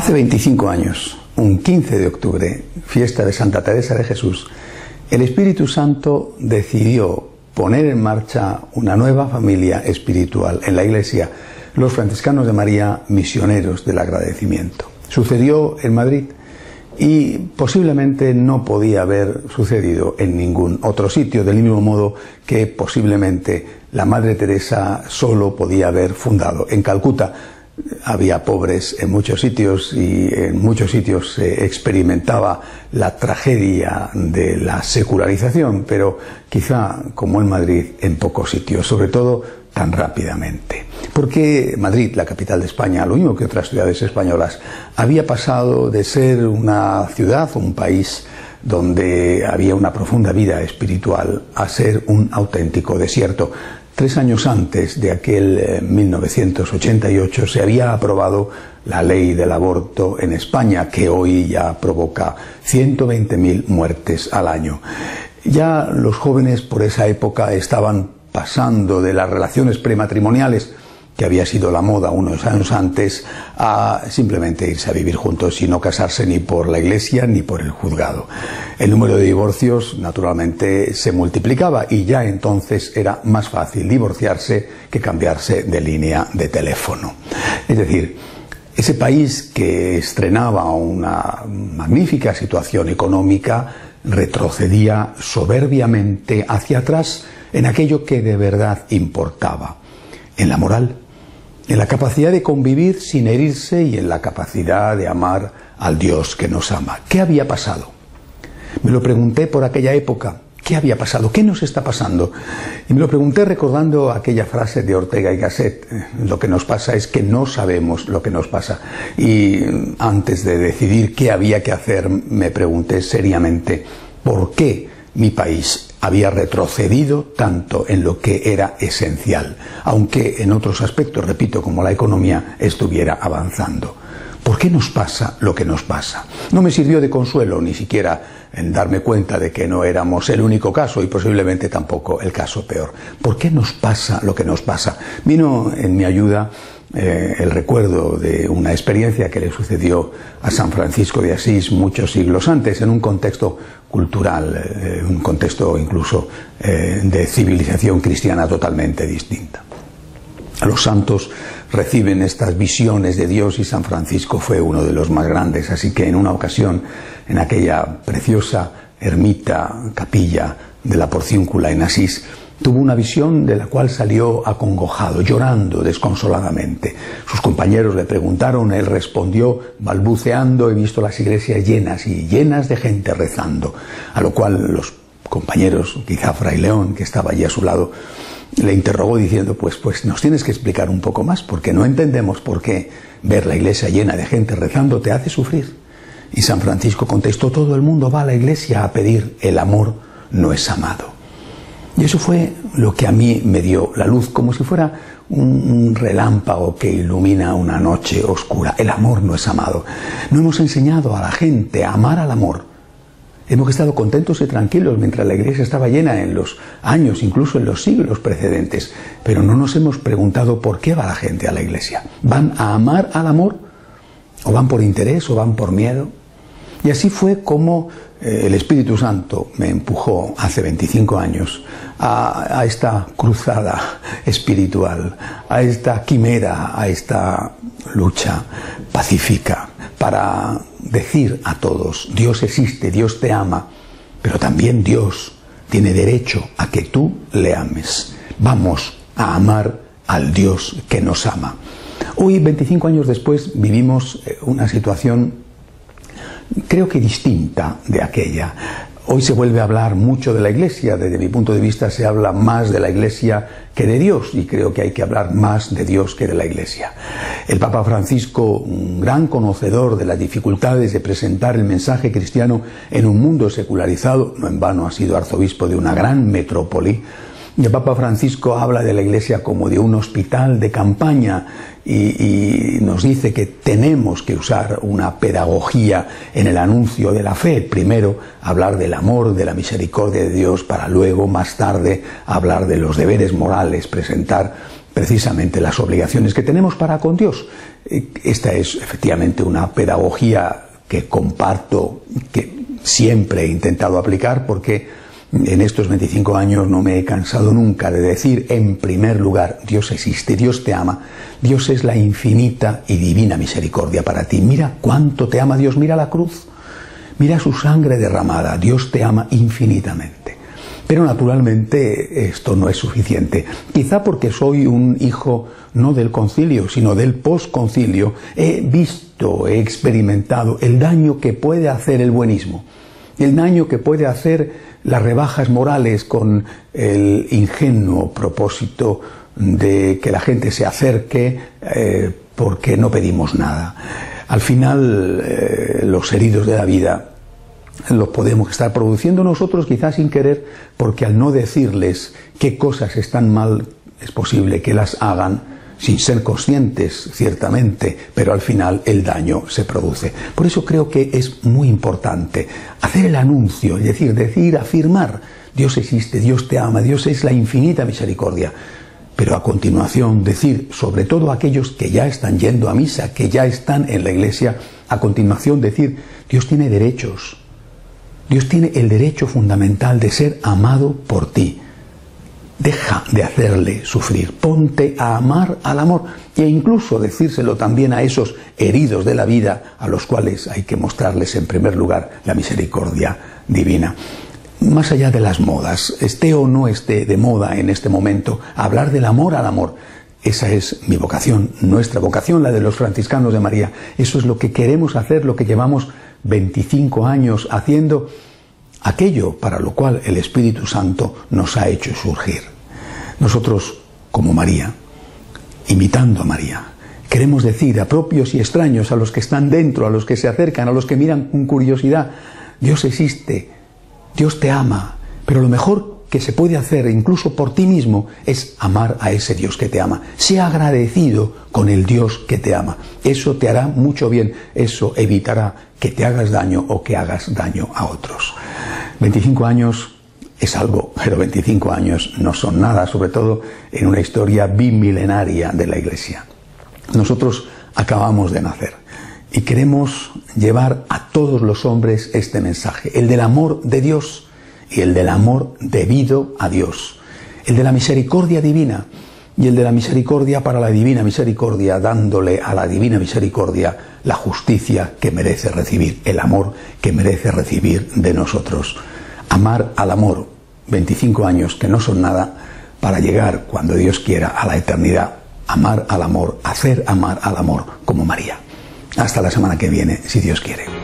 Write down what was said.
Hace 25 años, un 15 de octubre, fiesta de Santa Teresa de Jesús, el Espíritu Santo decidió poner en marcha una nueva familia espiritual en la Iglesia, los franciscanos de María, misioneros del agradecimiento. Sucedió en Madrid y posiblemente no podía haber sucedido en ningún otro sitio, del mismo modo que posiblemente la Madre Teresa solo podía haber fundado en Calcuta. Había pobres en muchos sitios y en muchos sitios se experimentaba la tragedia de la secularización, pero quizá, como en Madrid, en pocos sitios, sobre todo tan rápidamente. Porque Madrid, la capital de España, lo mismo que otras ciudades españolas, había pasado de ser una ciudad, un país donde había una profunda vida espiritual, a ser un auténtico desierto. 3 años antes de aquel 1988 se había aprobado la ley del aborto en España, que hoy ya provoca 120.000 muertes al año. Ya los jóvenes por esa época estaban pasando de las relaciones prematrimoniales, que había sido la moda unos años antes, a simplemente irse a vivir juntos y no casarse ni por la Iglesia ni por el juzgado. El número de divorcios, naturalmente, se multiplicaba y ya entonces era más fácil divorciarse que cambiarse de línea de teléfono. Es decir, ese país que estrenaba una magnífica situación económica retrocedía soberbiamente hacia atrás en aquello que de verdad importaba, en la moral, en la capacidad de convivir sin herirse y en la capacidad de amar al Dios que nos ama. ¿Qué había pasado? Me lo pregunté por aquella época. ¿Qué había pasado? ¿Qué nos está pasando? Y me lo pregunté recordando aquella frase de Ortega y Gasset: lo que nos pasa es que no sabemos lo que nos pasa. Y antes de decidir qué había que hacer, me pregunté seriamente por qué mi país había retrocedido tanto en lo que era esencial, aunque en otros aspectos, repito, como la economía, estuviera avanzando. ¿Por qué nos pasa lo que nos pasa? No me sirvió de consuelo ni siquiera en darme cuenta de que no éramos el único caso y posiblemente tampoco el caso peor. ¿Por qué nos pasa lo que nos pasa? Vino en mi ayuda el recuerdo de una experiencia que le sucedió a San Francisco de Asís muchos siglos antes, en un contexto cultural, un contexto incluso de civilización cristiana totalmente distinta. Los santos reciben estas visiones de Dios y San Francisco fue uno de los más grandes, así que en una ocasión, en aquella preciosa ermita, capilla de la Porciúncula en Asís, tuvo una visión de la cual salió acongojado, llorando desconsoladamente. Sus compañeros le preguntaron, él respondió balbuceando: he visto las iglesias llenas y llenas de gente rezando. A lo cual los compañeros, quizá Fray León, que estaba allí a su lado, le interrogó diciendo, pues nos tienes que explicar un poco más, porque no entendemos por qué ver la iglesia llena de gente rezando te hace sufrir. Y San Francisco contestó: todo el mundo va a la iglesia a pedir, el amor no es amado. Y eso fue lo que a mí me dio la luz, como si fuera un relámpago que ilumina una noche oscura. El amor no es amado. No hemos enseñado a la gente a amar al amor. Hemos estado contentos y tranquilos mientras la iglesia estaba llena en los años, incluso en los siglos precedentes, pero no nos hemos preguntado por qué va la gente a la iglesia. ¿Van a amar al amor? ¿O van por interés? ¿O van por miedo? Y así fue como el Espíritu Santo me empujó hace 25 años a esta cruzada espiritual, a esta quimera, a esta lucha pacífica, para decir a todos: Dios existe, Dios te ama, pero también Dios tiene derecho a que tú le ames. Vamos a amar al Dios que nos ama. Hoy, 25 años después, vivimos una situación creo que distinta de aquella. Hoy se vuelve a hablar mucho de la Iglesia. Desde mi punto de vista se habla más de la Iglesia que de Dios, y creo que hay que hablar más de Dios que de la Iglesia. El Papa Francisco, un gran conocedor de las dificultades de presentar el mensaje cristiano en un mundo secularizado, no en vano ha sido arzobispo de una gran metrópoli, y el Papa Francisco habla de la Iglesia como de un hospital de campaña y nos dice que tenemos que usar una pedagogía en el anuncio de la fe. Primero hablar del amor, de la misericordia de Dios, para luego, más tarde, hablar de los deberes morales, presentar precisamente las obligaciones que tenemos para con Dios. Esta es efectivamente una pedagogía que comparto, que siempre he intentado aplicar, porque en estos 25 años no me he cansado nunca de decir, en primer lugar, Dios existe, Dios te ama, Dios es la infinita y divina misericordia para ti. Mira cuánto te ama Dios, mira la cruz, mira su sangre derramada, Dios te ama infinitamente. Pero naturalmente esto no es suficiente. Quizá porque soy un hijo no del concilio, sino del posconcilio, he visto, he experimentado el daño que puede hacer el buenismo, el daño que puede hacer las rebajas morales con el ingenuo propósito de que la gente se acerque porque no pedimos nada. Al final, los heridos de la vida los podemos estar produciendo nosotros quizás sin querer, porque al no decirles qué cosas están mal, es posible que las hagan sin ser conscientes, ciertamente, pero al final el daño se produce. Por eso creo que es muy importante hacer el anuncio, es decir, afirmar, Dios existe, Dios te ama, Dios es la infinita misericordia. Pero a continuación decir, sobre todo a aquellos que ya están yendo a misa, que ya están en la iglesia, a continuación decir, Dios tiene derechos. Dios tiene el derecho fundamental de ser amado por ti. Deja de hacerle sufrir, ponte a amar al amor, e incluso decírselo también a esos heridos de la vida, a los cuales hay que mostrarles en primer lugar la misericordia divina. Más allá de las modas, esté o no esté de moda en este momento, hablar del amor al amor, esa es mi vocación, nuestra vocación, la de los franciscanos de María. Eso es lo que queremos hacer, lo que llevamos 25 años haciendo, aquello para lo cual el Espíritu Santo nos ha hecho surgir. Nosotros, como María, imitando a María, queremos decir a propios y extraños, a los que están dentro, a los que se acercan, a los que miran con curiosidad, Dios existe, Dios te ama, pero lo mejor que se puede hacer, incluso por ti mismo, es amar a ese Dios que te ama. Sea agradecido con el Dios que te ama. Eso te hará mucho bien, eso evitará que te hagas daño o que hagas daño a otros. 25 años es algo, pero 25 años no son nada, sobre todo en una historia bimilenaria de la Iglesia. Nosotros acabamos de nacer y queremos llevar a todos los hombres este mensaje, el del amor de Dios y el del amor debido a Dios, el de la misericordia divina y el de la misericordia para la divina misericordia, dándole a la divina misericordia la justicia que merece recibir, el amor que merece recibir de nosotros. Amar al amor, 25 años que no son nada, para llegar, cuando Dios quiera, a la eternidad. Amar al amor, hacer amar al amor como María. Hasta la semana que viene, si Dios quiere.